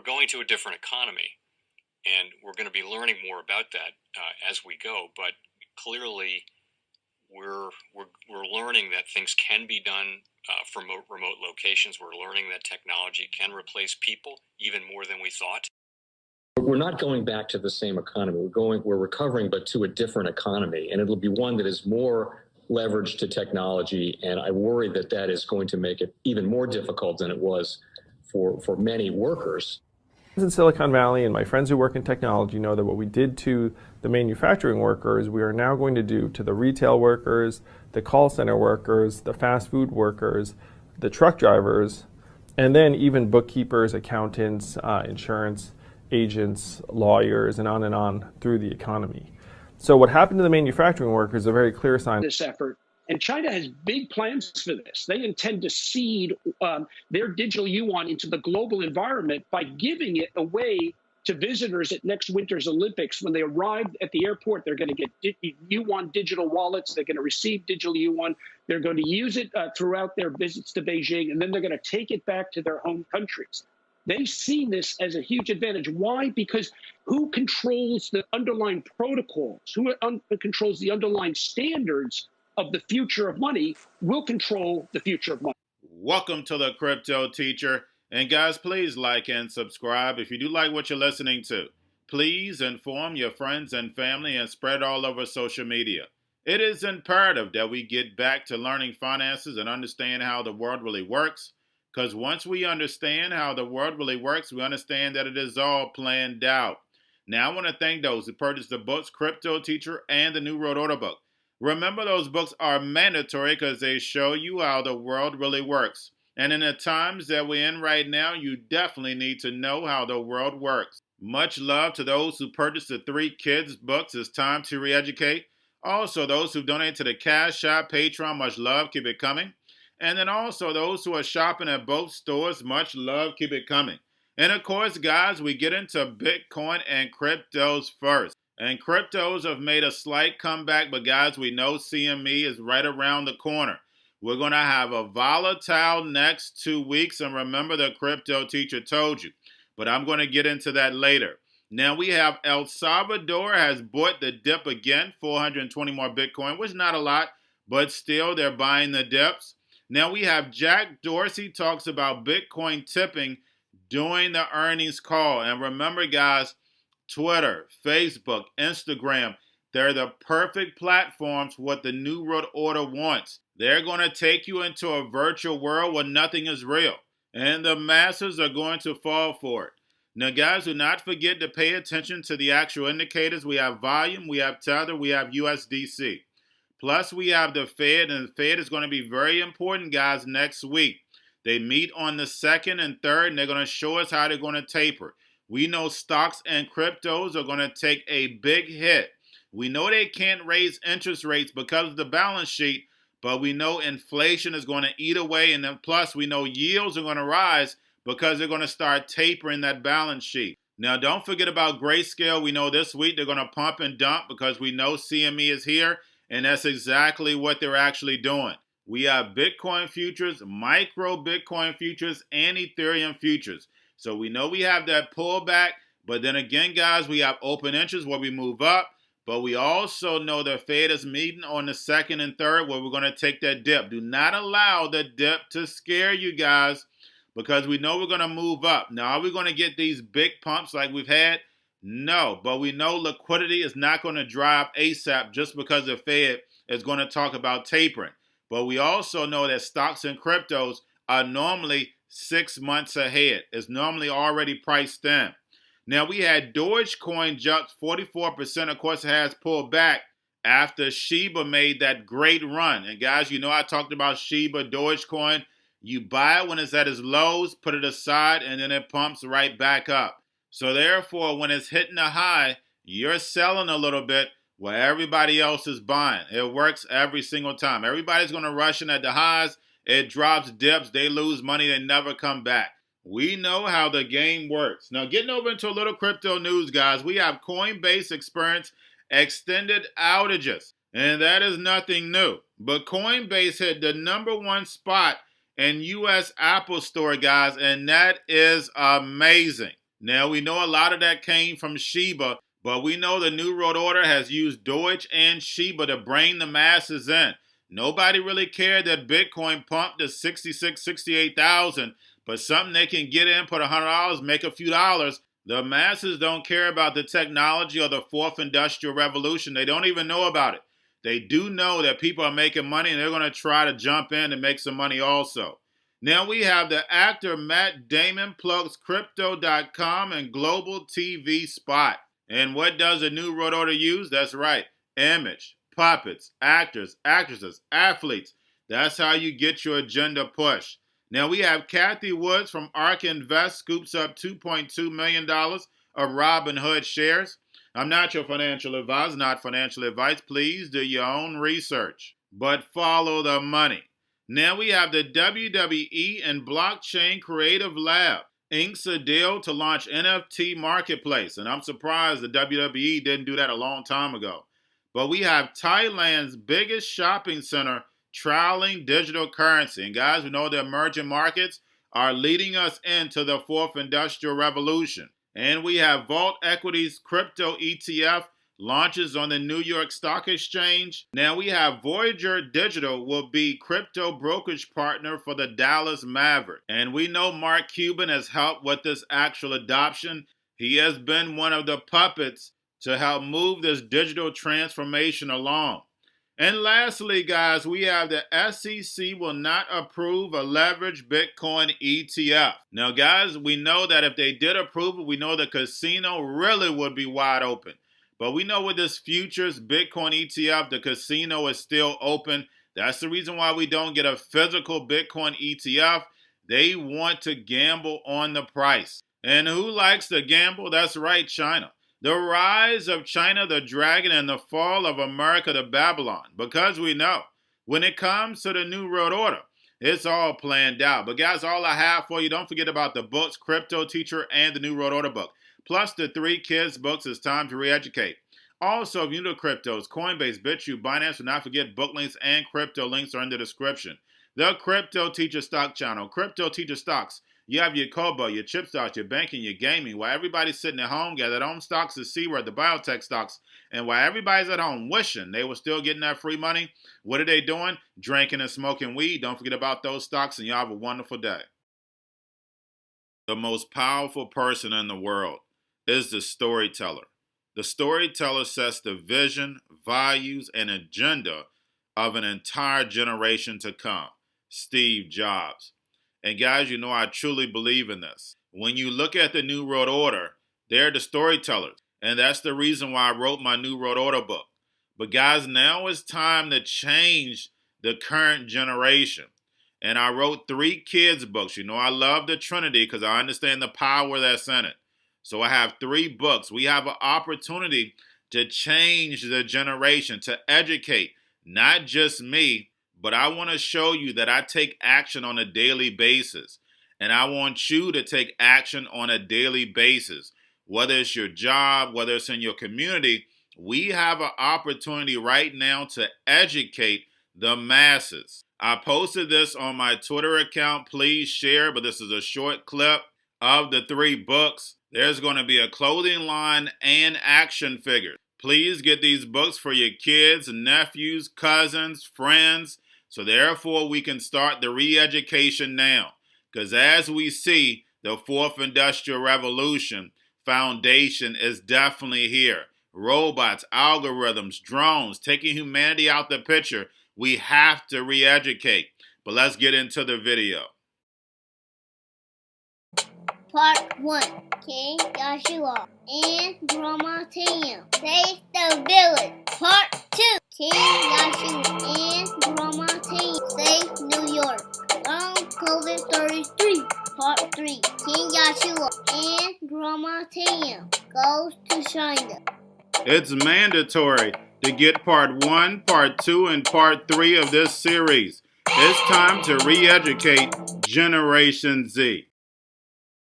going to a different economy, and we're going to be learning more about that as we go. But clearly, we're learning that things can be done from remote locations. We're learning that technology can replace people even more than we thought. We're not going back to the same economy. We're recovering, but to a different economy, and it'll be one that is more leveraged to technology. And I worry that that is going to make it even more difficult than it was for many workers. In Silicon Valley, and my friends who work in technology know that what we did to the manufacturing workers, we are now going to do to the retail workers, the call center workers, the fast food workers, the truck drivers, and then even bookkeepers, accountants, insurance agents, lawyers, and on through the economy. So what happened to the manufacturing workers is a very clear sign. This effort, and China has big plans for this. They intend to seed their digital yuan into the global environment by giving it away to visitors at next winter's Olympics. When they arrive at the airport, they're going to get yuan digital wallets. They're going to receive digital yuan. They're going to use it throughout their visits to Beijing, and then they're going to take it back to their home countries. They see this as a huge advantage. Why? Because who controls the underlying protocols, who controls the underlying standards of the future of money will control the future of money. Welcome to the Crypto Teacher. And guys, please like and subscribe if you do like what you're listening to. Please inform your friends and family and spread all over social media. It is imperative that we get back to learning finances and understand how the world really works. Because once we understand how the world really works, we understand that it is all planned out. Now, I want to thank those who purchased the books, Cryptoteacher and the New World Order book. Remember, those books are mandatory because they show you how the world really works. And in the times that we're in right now, you definitely need to know how the world works. Much love to those who purchased the 3 Kids books, It's Time to Reeducate. Also, those who donate to the Cash App, Patreon, much love, keep it coming. And then also those who are shopping at both stores, much love, keep it coming. And of course, guys, we get into Bitcoin and cryptos first. And cryptos have made a slight comeback, but guys, we know CME is right around the corner. We're going to have a volatile next 2 weeks, and remember the Crypto Teacher told you. But I'm going to get into that later. Now we have El Salvador has bought the dip again, 420 more Bitcoin, which is not a lot, but still they're buying the dips. Now we have Jack Dorsey talks about Bitcoin tipping during the earnings call. And remember, guys, Twitter, Facebook, Instagram, they're the perfect platforms for what the New World Order wants. They're going to take you into a virtual world where nothing is real. And the masses are going to fall for it. Now, guys, do not forget to pay attention to the actual indicators. We have volume, we have Tether, we have USDC. Plus, we have the Fed, and the Fed is going to be very important, guys, next week. They meet on the 2nd and 3rd, and they're going to show us how they're going to taper. We know stocks and cryptos are going to take a big hit. We know they can't raise interest rates because of the balance sheet, but we know inflation is going to eat away, and then plus we know yields are going to rise because they're going to start tapering that balance sheet. Now, don't forget about Grayscale. We know this week they're going to pump and dump because we know CME is here. And that's exactly what they're actually doing. We have Bitcoin futures, micro Bitcoin futures, and Ethereum futures. So we know we have that pullback. But then again, guys, we have open interest where we move up. But we also know the Fed is meeting on the 2nd and 3rd where we're going to take that dip. Do not allow the dip to scare you guys because we know we're going to move up. Now, are we going to get these big pumps like we've had? No, but we know liquidity is not going to dry up ASAP just because the Fed is going to talk about tapering. But we also know that stocks and cryptos are normally 6 months ahead. It's normally already priced in. Now, we had Dogecoin jump 44%. Of course, it has pulled back after Sheba made that great run. And guys, you know I talked about Shiba Dogecoin. You buy it when it's at its lows, put it aside, and then it pumps right back up. So therefore, when it's hitting a high, you're selling a little bit where everybody else is buying. It works every single time. Everybody's going to rush in at the highs. It drops, dips. They lose money. They never come back. We know how the game works. Now, getting over into a little crypto news, guys, we have Coinbase experience extended outages. And that is nothing new. But Coinbase hit the #1 spot in U.S. Apple Store, guys, and that is amazing. Now, we know a lot of that came from Sheba, but we know the New World Order has used Doge and Sheba to bring the masses in. Nobody really cared that Bitcoin pumped to 66, 68,000, but something they can get in, put $100, make a few dollars. The masses don't care about the technology or the fourth industrial revolution. They don't even know about it. They do know that people are making money and they're going to try to jump in and make some money also. Now we have the actor Matt Damon plugs Crypto.com and Global TV spot. And what does the New World Order use? That's right, image, puppets, actors, actresses, athletes. That's how you get your agenda pushed. Now we have Cathie Woods from Ark Invest scoops up $2.2 million of Robinhood shares. I'm not your financial advisor, not financial advice. Please do your own research, but follow the money. Now we have the WWE and Blockchain Creative Lab inks a deal to launch NFT marketplace. And I'm surprised the WWE didn't do that a long time ago. But we have Thailand's biggest shopping center trialing digital currency. And guys, we know the emerging markets are leading us into the fourth industrial revolution. And we have Vault Equities crypto ETF launches on the New York Stock Exchange. Now we have Voyager Digital will be crypto brokerage partner for the Dallas Maverick. And we know Mark Cuban has helped with this actual adoption. He has been one of the puppets to help move this digital transformation along. And lastly, guys, we have the SEC will not approve a leveraged Bitcoin ETF. Now, guys, we know that if they did approve it, we know the casino really would be wide open. But we know with this futures Bitcoin ETF, the casino is still open. That's the reason why we don't get a physical Bitcoin ETF. They want to gamble on the price. And who likes to gamble? That's right, China. The rise of China, the dragon, and the fall of America to Babylon. Because we know, when it comes to the New World Order, it's all planned out. But guys, all I have for you, don't forget about the books, Cryptoteacher and the New World Order book. Plus the 3 kids books, It's Time to Re-Educate. Also, if you're new to cryptos, Coinbase, Bitrue, Binance, do not forget book links and crypto links are in the description. The Cryptoteacher stock channel, Cryptoteacher stocks. You have your Kobo, your chip stocks, your banking, your gaming. While everybody's sitting at home, gathered home stocks to see where the biotech stocks. And while everybody's at home wishing they were still getting that free money, what are they doing? Drinking and smoking weed. Don't forget about those stocks, and y'all have a wonderful day. The most powerful person in the world is the storyteller. The storyteller sets the vision, values, and agenda of an entire generation to come. Steve Jobs. And guys, you know I truly believe in this. When you look at the New World Order, they're the storytellers. And that's the reason why I wrote my New World Order book. But guys, now it's time to change the current generation. And I wrote 3 kids books. You know I love the Trinity because I understand the power that's in it. So I have 3 books. We have an opportunity to change the generation, to educate, not just me, but I want to show you that I take action on a daily basis. And I want you to take action on a daily basis. Whether it's your job, whether it's in your community, we have an opportunity right now to educate the masses. I posted this on my Twitter account. Please share, but this is a short clip of the 3 books. There's going to be a clothing line and action figures. Please get these books for your kids, nephews, cousins, friends. So therefore, we can start the re-education now. Because as we see, the 4th Industrial Revolution foundation is definitely here. Robots, algorithms, drones, taking humanity out the picture. We have to re-educate. But let's get into the video. Part 1. King Joshua and Drama Tam save the village. Part 2. King Joshua and Drama Tam save New York. From COVID Stories 3. Part 3. King Joshua and Drama Tam goes to China. It's mandatory to get part 1, part 2, and part 3 of this series. It's time to re-educate Generation Z.